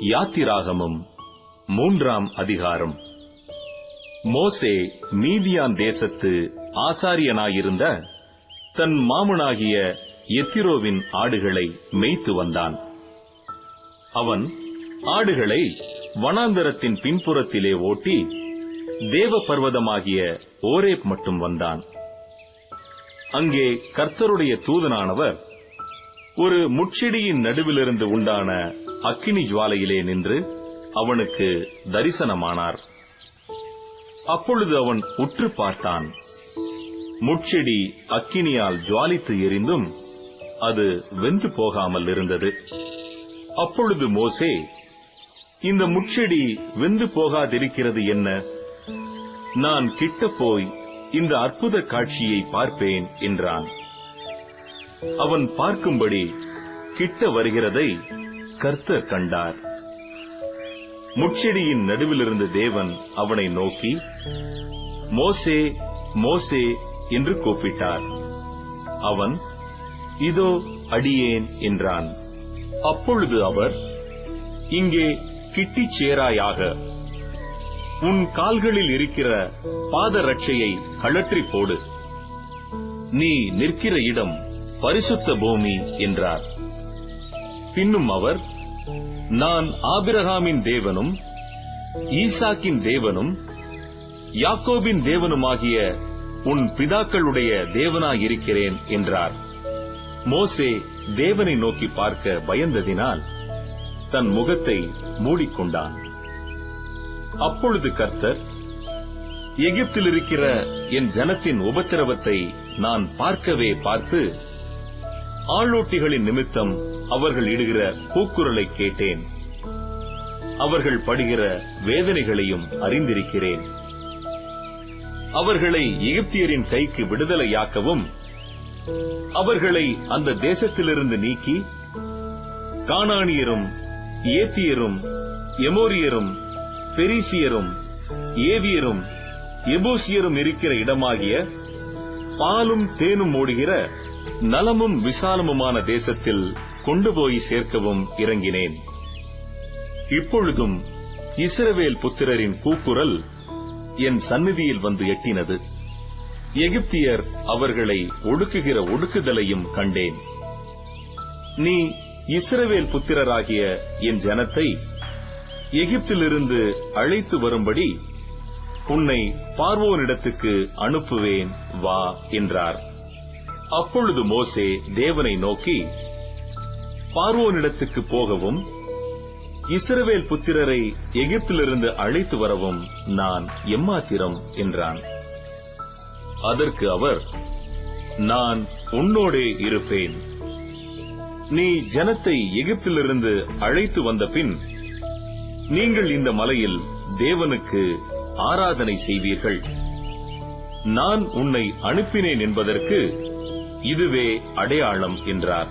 யாத்திராகமம் 3ஆம் அதிகாரம். மோசே மீதியான் தேசத்து ஆசாரியனாயிருந்த தன் மாமனாகிய எத்திரோவின் ஆடுகளை மேய்த்து வந்தான். அவன் ஆடுகளை வனாந்தரத்தின் பின்புறத்திலே ஓட்டி தேவ பர்வதமாகிய ஓரேப் மட்டும் வந்தான். அங்கே கர்த்தருடைய தூதனானவர் ஒரு முட்செடியின் நடுவிலிருந்து உண்டான அக்கினி ஜுவாலையிலே நின்று அவனுக்கு தரிசனமானார். அப்பொழுது அவன் உற்று பார்த்தான். முட்செடி அக்கினியால் ஜுவாலித்து எரிந்தும் அது வெந்து போகாமல் இருந்தது. அப்பொழுது மோசே, இந்த முட்செடி வெந்து போகாதிருக்கிறது என்ன? நான் கிட்ட போய் இந்த அற்புத காட்சியை பார்ப்பேன் என்றான். அவன் பார்க்கும்படி கிட்ட வருகிறதை கர்த்தர் கண்டார். முட்செடியின் நடுவிலிருந்த தேவன் அவனை நோக்கி, மோசே, மோசே என்று கூப்பிட்டார். அவன், இதோ அடியேன் என்றான். அப்பொழுது அவர், இங்கே கிட்டிச் சேராயாக, உன் கால்களில் இருக்கிற பாதரட்சையை கழற்றி போடு, நீ நிற்கிற இடம் பரிசுத்த பூமி என்றார். பின்னும் அவர், நான் ஆபிரகாமின் தேவனும் ஈசாக்கின் தேவனும் யாக்கோபின் தேவனுமாகிய உன் பிதாக்களுடைய தேவனாயிருக்கிறேன் என்றார். மோசே தேவனை நோக்கி பார்க்க பயந்ததினால் தன் முகத்தை மூடிக்கொண்டான். அப்பொழுது கர்த்தர், எகிப்தில் இருக்கிற என் ஜனத்தின் உபத்திரவத்தை நான் பார்க்கவே பார்த்து ஆளோட்டிகளின் நிமித்தம் அவர்கள் இடுகிற கூக்குரலை கேட்டேன். அவர்கள் படுகிற வேதனைகளையும் அறிந்திருக்கிறேன். அவர்களை எகிப்தியரின் கைக்கு விடுதலையாக்கவும் அவர்களை அந்த தேசத்திலிருந்து நீக்கி கானானியரும் ஏத்தியரும் எமோரியரும் பெரிசியரும் ஏவியரும் எபூசியரும் இருக்கிற இடமாகிய பாலும் தேனும் ஓடுகிற நலமும் விசாலமுமான தேசத்தில் கொண்டு போய் சேர்க்கவும் இறங்கினேன். இப்பொழுதும் இஸ்ரவேல் புத்திரரின் கூக்குரல் என் சந்நிதியில் வந்து எட்டினது. எகிப்தியர் அவர்களை ஒடுக்குகிற ஒடுக்குதலையும் கண்டேன். நீ இஸ்ரவேல் புத்திரராகிய என் ஜனத்தை எகிப்திலிருந்து அழைத்து வரும்படி உன்னை பார்வோனிடத்துக்கு அனுப்புவேன், வா என்றார். அப்பொழுது மோசே தேவனை நோக்கி, பார்வோனிடத்துக்கு போகவும் இஸ்ரவேல் புத்திரரை எகிப்திலிருந்து அழைத்து வரவும் நான் எம்மாத்திரம் என்றான். அதற்கு அவர், நான் உன்னோடே இருப்பேன். நீ ஜனத்தை எகிப்திலிருந்து அழைத்து வந்த பின் நீங்கள் இந்த மலையில் தேவனுக்கு ஆராதனை செய்வீர்கள். நான் உன்னை அனுப்பினேன் என்பதற்கு இதுவே அடையாளம் என்றார்.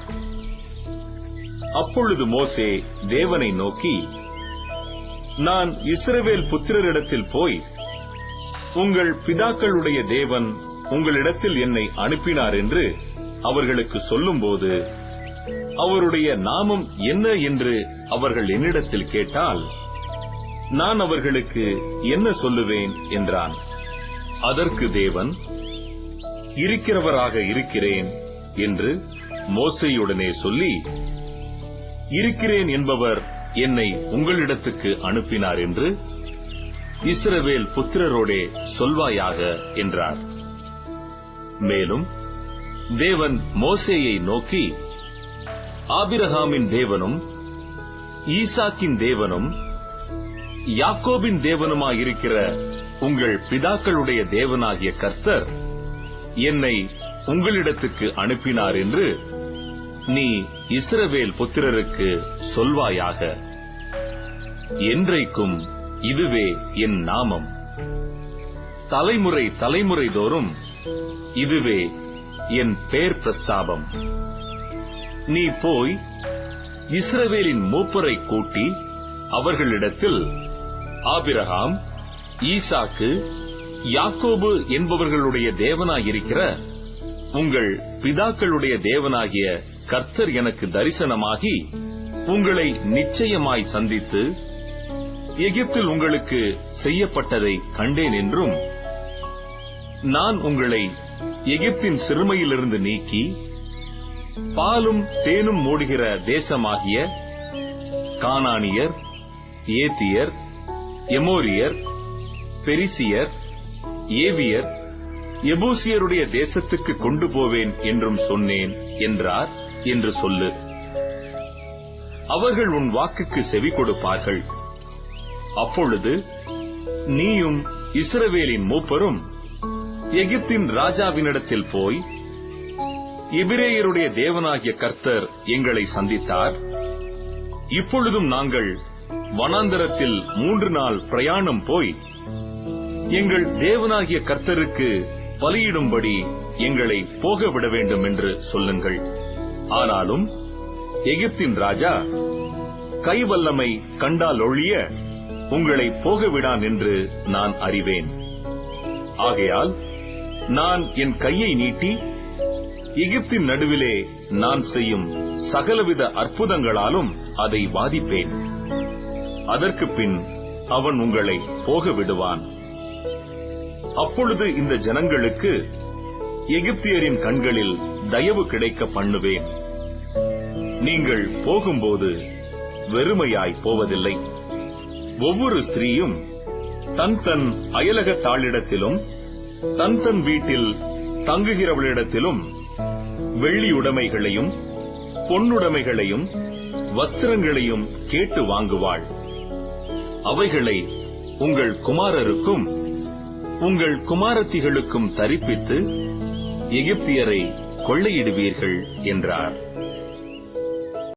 அப்பொழுது மோசே தேவனை நோக்கி, நான் இஸ்ரவேல் புத்திரரிடத்தில் போய் உங்கள் பிதாக்களுடைய தேவன் உங்களிடத்தில் என்னை அனுப்பினார் என்று அவர்களுக்கு சொல்லும்போது அவருடைய நாமம் என்ன என்று அவர்கள் என்னிடத்தில் கேட்டால் நான் அவர்களுக்கு என்ன சொல்லுவேன் என்றான். அதற்கு தேவன், இருக்கிறவராக இருக்கிறேன் என்று மோசேயுடனே சொல்லி, இருக்கிறேன் என்பவர் என்னை உங்களிடத்துக்கு அனுப்பினார் என்று இஸ்ரவேல் புத்திரரோடே சொல்வாயாக என்றார். மேலும் தேவன் மோசேயை நோக்கி, ஆபிரகாமின் தேவனும் ஈசாக்கின் தேவனும் யாக்கோபின் தேவனுமாயிருக்கிற உங்கள் பிதாக்களுடைய தேவனாகிய கர்த்தர் என்னை உங்களிடத்துக்கு அனுப்பினார் என்று நீ இஸ்ரவேல் புத்திரருக்கு சொல்வாயாக. என்றைக்கும் இதுவே என் நாமம். தலைமுறை தலைமுறை தோறும் இதுவே என் பேர் பிரஸ்தாபம். நீ போய் இஸ்ரவேலின் மூப்பரை கூட்டி அவர்களிடத்தில், ஆபிரகாம், ஈசாக்கு, யாக்கோபு என்பவர்களுடைய தேவனாயிருக்கிற உங்கள் பிதாக்களுடைய தேவனாகிய கர்த்தர் எனக்கு தரிசனமாகி உங்களை நிச்சயமாய் சந்தித்து எகிப்தில் உங்களுக்கு செய்யப்பட்டதை கண்டேன் என்றும், நான் உங்களை எகிப்தின் சிறுமையிலிருந்து நீக்கி பாலும் தேனும் மூடுகிற தேசமாகிய கானானியர், ஏத்தியர், எமோரியர், பெரிசியர், ஏவியர், எபூசியருடைய தேசத்துக்கு கொண்டு போவேன் என்றும் சொன்னேன் என்றார் என்று சொல்லு. அவர்கள் உன் வாக்குக்கு செவி கொடுப்பார்கள். அப்பொழுது நீயும் இஸ்ரவேலின் மூப்பரும் எகிப்தின் ராஜாவினிடத்தில் போய், எபிரேயருடைய தேவனாகிய கர்த்தர் எங்களை சந்தித்தார். இப்பொழுதும் நாங்கள் வனாந்தரத்தில் 3 நாள் பிரயாணம் போய் எங்கள் தேவனாகிய கர்த்தருக்கு பலியிடும்படி எங்களை போக விட வேண்டும் என்று சொல்லுங்கள். ஆனாலும் எகிப்தின் ராஜா கைவல்லமை கண்டால் ஒழிய உங்களை போக விடான் என்று நான் அறிவேன். ஆகையால் நான் என் கையை நீட்டி எகிப்தின் நடுவிலே நான் செய்யும் சகலவித அற்புதங்களாலும் அதை வாதிப்பேன். அதற்கு பின் அவன் உங்களை போக விடுவான். அப்பொழுது இந்த ஜனங்களுக்கு எகிப்தியரின் கண்களில் தயவு கிடைக்க பண்ணுவேன். நீங்கள் போகும்போது வெறுமையாய் போவதில்லை. ஒவ்வொரு ஸ்திரீயும் தன் தன் அயலகத்தாளிடத்திலும் தன் தன் வீட்டில் தங்குகிறவளிடத்திலும் வெள்ளியுடைமைகளையும் பொன்னுடைமைகளையும் வஸ்திரங்களையும் கேட்டு வாங்குவாள். அவைகளை உங்கள் குமாரருக்கும் உங்கள் குமாரத்திகளுக்கும் தரிப்பித்து எகிப்தியரை கொள்ளையிடுவீர்கள் என்றார்.